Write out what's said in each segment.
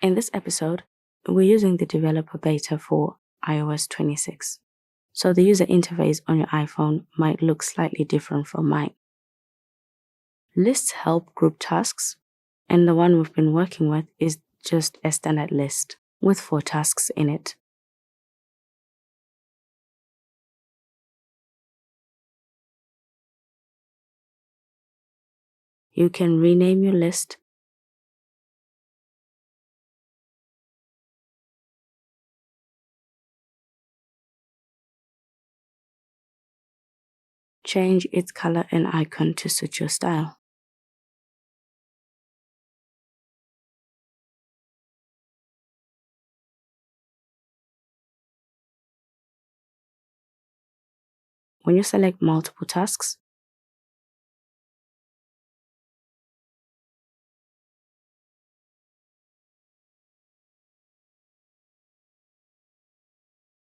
In this episode, we're using the developer beta for iOS 26. So the user interface on your iPhone might look slightly different from mine. Lists help group tasks, and the one we've been working with is just a standard list with 4 tasks in it. You can rename your list, change its color and icon to suit your style. When you select multiple tasks,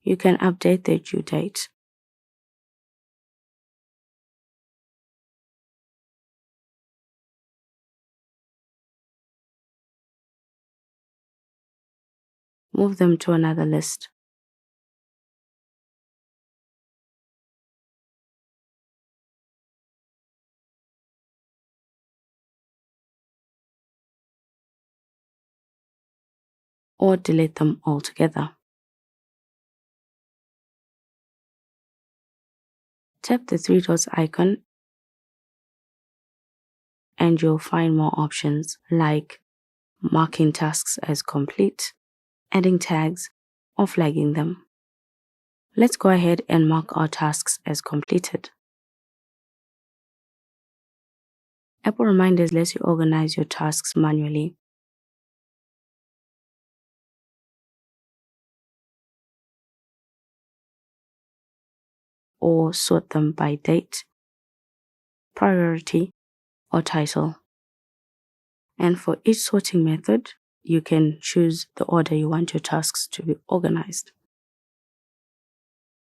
you can update the due date. Move them to another list. Or delete them altogether. Tap the 3 dots icon and you'll find more options like marking tasks as complete, adding tags, or flagging them. Let's go ahead and mark our tasks as completed. Apple Reminders lets you organize your tasks manually. Or sort them by date, priority, or title. And for each sorting method, you can choose the order you want your tasks to be organized.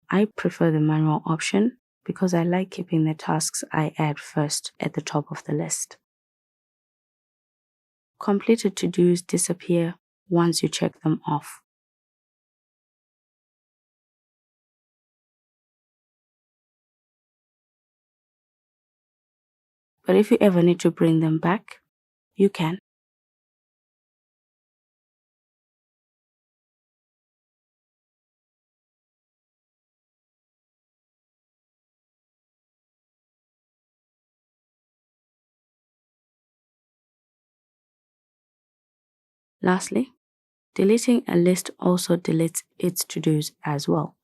I prefer the manual option because I like keeping the tasks I add first at the top of the list. Completed to-dos disappear once you check them off. But if you ever need to bring them back, you can. Lastly, deleting a list also deletes its to-dos as well.